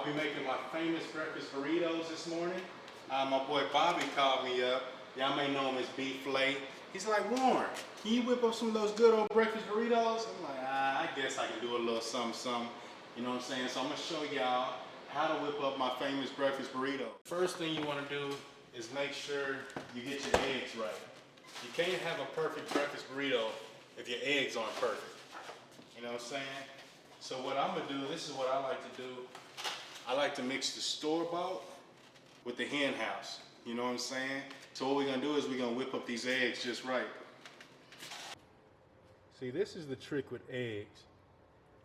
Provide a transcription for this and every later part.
be making my famous breakfast burritos this morning. My boy Bobby called me up. Y'all may know him as Beef Flay. He's like, Warren, can you whip up some of those good old breakfast burritos? I'm like, I guess I can do a little something, something. You know what I'm saying? So I'm gonna show y'all how to whip up my famous breakfast burrito. First thing you wanna do is make sure you get your eggs right. You can't have a perfect breakfast burrito if your eggs aren't perfect. You know what I'm saying? So what I'm gonna do, this is what I like to do. I like to mix the store-bought with the hen house. You know what I'm saying? So what we're gonna do is we're gonna whip up these eggs just right. See, this is the trick with eggs.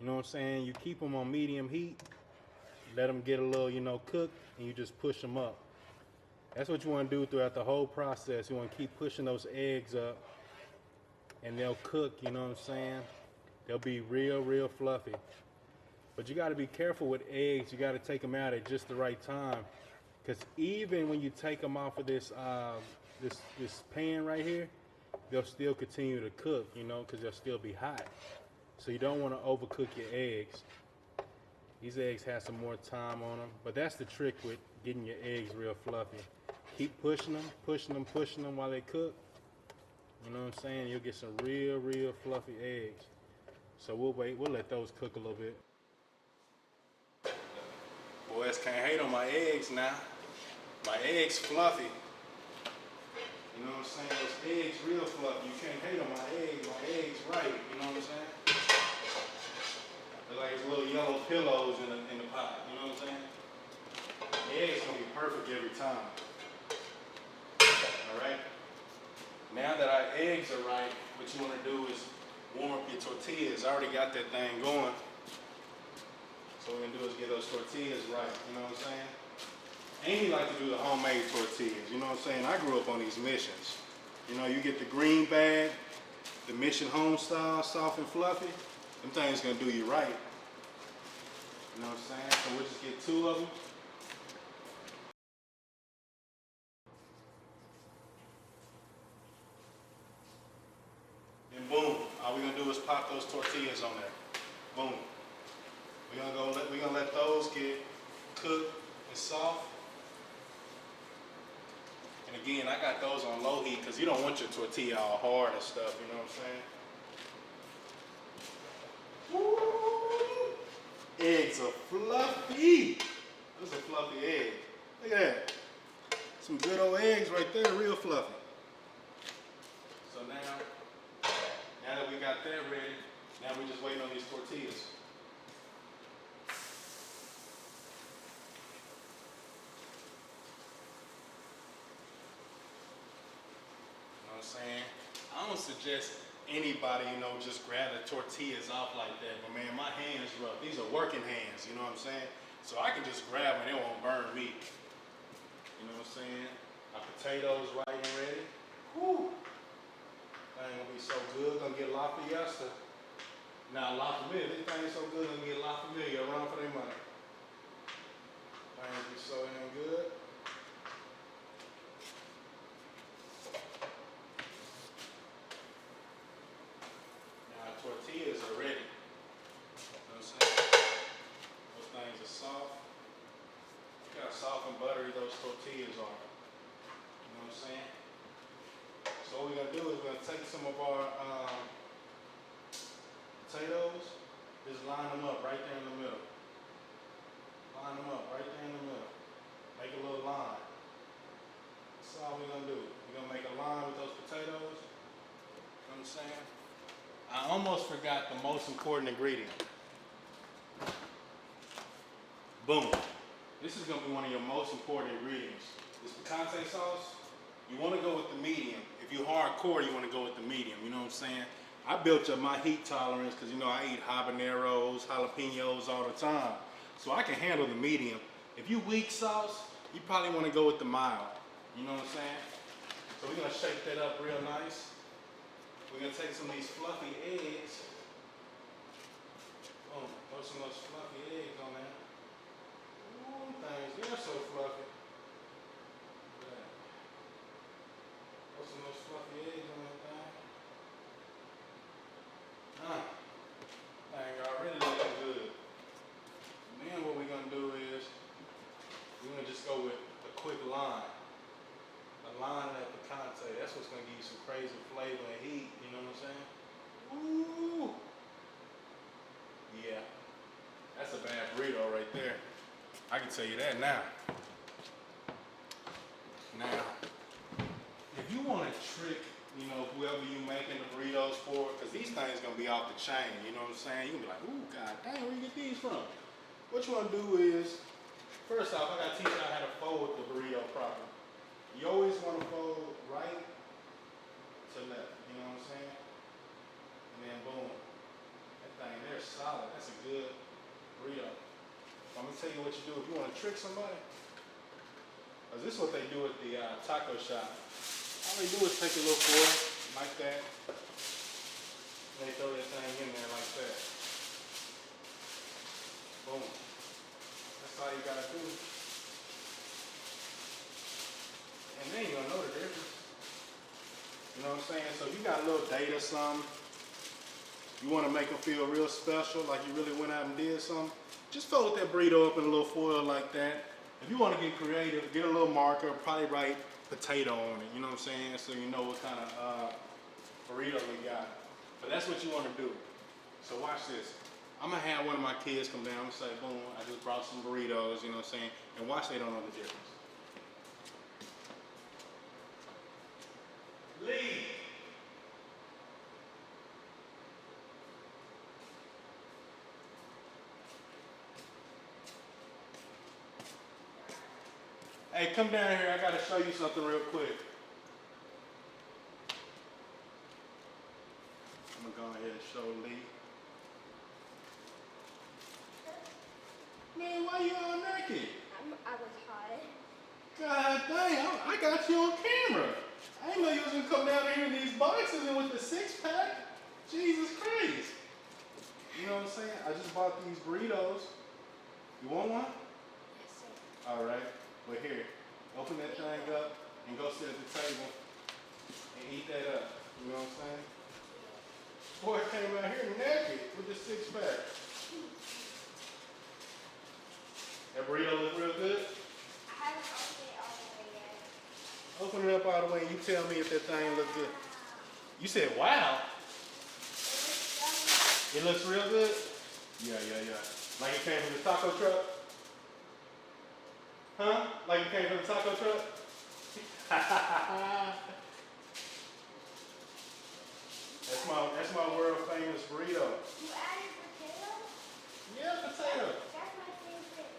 You know what I'm saying? You keep them on medium heat, let them get a little, cooked, and you just push them up. That's what you want to do throughout the whole process. You want to keep pushing those eggs up, and they'll cook, you know what I'm saying? They'll be real, real fluffy. But you got to be careful with eggs. You got to take them out at just the right time, because even when you take them off of this this pan right here, they'll still continue to cook, because they'll still be hot. So you don't want to overcook your eggs. These eggs have some more time on them, but that's the trick with getting your eggs real fluffy. Keep pushing them, pushing them, pushing them while they cook. You know what I'm saying? You'll get some real, real fluffy eggs. So we'll wait, we'll let those cook a little bit. Boys, can't hate on my eggs now. My eggs fluffy. You know what I'm saying? Those eggs real fluffy. You can't hate on my eggs right. You know what I'm saying? They're like little yellow pillows in the pot. You know what I'm saying? The eggs gonna be perfect every time. Alright? Now that our eggs are right, what you wanna do is warm up your tortillas. I already got that thing going. So what we're gonna do is get those tortillas right. You know what I'm saying? Amy like to do the homemade tortillas. You know what I'm saying? I grew up on these missions. You get the green bag, the mission home style, soft and fluffy. Them things gonna do you right. You know what I'm saying? So we'll just get 2 of them. And boom. All we're gonna do is pop those tortillas on there. Boom. We're gonna let those get cooked and soft. And again, I got those on low heat because you don't want your tortilla all hard and stuff, you know what I'm saying? Woo! Eggs are fluffy. Those are fluffy eggs. Look at that. Some good old eggs right there, real fluffy. So now that we got that ready, now we're just waiting on these tortillas. Saying, I don't suggest anybody, just grab the tortillas off like that. But man, my hands rough. These are working hands, you know what I'm saying? So I can just grab them and it won't burn me. You know what I'm saying? My potatoes right and ready. Whew. That ain't gonna be so good. Gonna get La Fiesta. Now La Familia, this thing is so good, gonna get La Familia around for their money. That ain't gonna be so damn good. Tortillas are ready. You know what I'm saying? Those things are soft. Look how soft and buttery those tortillas are. You know what I'm saying? So what we're gonna do is we're gonna take some of our potatoes, just line them up right there in the middle. Line them up right there in the middle. Make a little line. That's all we're gonna do. We're gonna make a line with those potatoes. You know what I'm saying? I almost forgot the most important ingredient. Boom. This is going to be one of your most important ingredients. This picante sauce, you want to go with the medium. If you're hardcore, you want to go with the medium. You know what I'm saying? I built up my heat tolerance because, I eat habaneros, jalapenos all the time. So I can handle the medium. If you weak sauce, you probably want to go with the mild. You know what I'm saying? So we're going to shake that up real nice. We're going to take some of these fluffy eggs. Oh, throw some of those fluffy eggs on there. Ooh, things, they're so fluffy. Yeah. Throw some of those fluffy eggs on that thing. Thing already looking good. And then what we're going to do is I can tell you that now. Now, if you want to trick, you know, whoever you making the burritos for, because these things gonna be off the chain, you know what I'm saying? You gonna be like, ooh, god dang, where you get these from? What you wanna do is, first off, I gotta teach you how to fold the burrito properly. You always wanna fold right to left, you know what I'm saying? And then boom, that thing there is solid. That's a good burrito. I'm gonna tell you what you do if you wanna trick somebody. Cause this is what they do at the taco shop. All they do is take a little foil like that. And they throw that thing in there like that. Boom. That's all you gotta do. And then you're gonna know the difference. You know what I'm saying? So if you got a little date or something, you wanna make them feel real special, like you really went out and did something, just fold that burrito up in a little foil like that. If you want to get creative, get a little marker, probably write potato on it, you know what I'm saying? So you know what kind of burrito we got. But that's what you want to do. So watch this. I'm going to have one of my kids come down and say, boom, I just brought some burritos, you know what I'm saying? And watch they don't know the difference. Leave. Hey, come down here. I got to show you something real quick. I'm going to go ahead and show Lee. Man, why you all naked? I was hot. God dang, I got you on camera. I didn't know you was going to come down here in these boxes and with the six-pack. Jesus Christ. You know what I'm saying? I just bought these burritos. You want one? Yes, sir. All right. But here, open that thing up and go sit at the table and eat that up. You know what I'm saying? Boy came out here naked with the six-pack. That burrito look real good? I haven't opened it all the way yet. Open it up all the way and you tell me if that thing look good. You said, wow. It looks real good? Yeah. Like it came from the taco truck? Huh? Like it came from the taco truck? That's my world famous burrito. You added potato? Yeah, potato.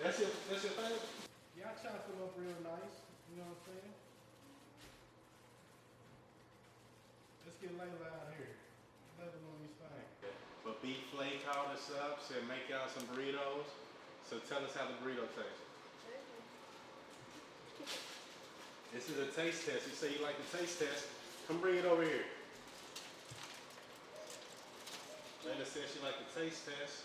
That's my favorite. That's your favorite? Yeah, I chopped them up real nice. You know what I'm saying? Let's get Layla out here. Let her know these things. But Beef Flay called us up, said make y'all some burritos. So tell us how the burrito tastes. This is a taste test. You say you like the taste test. Come bring it over here. Layla said she liked the taste test.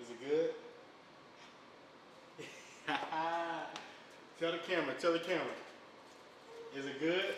Is it good? Tell the camera. Is it good?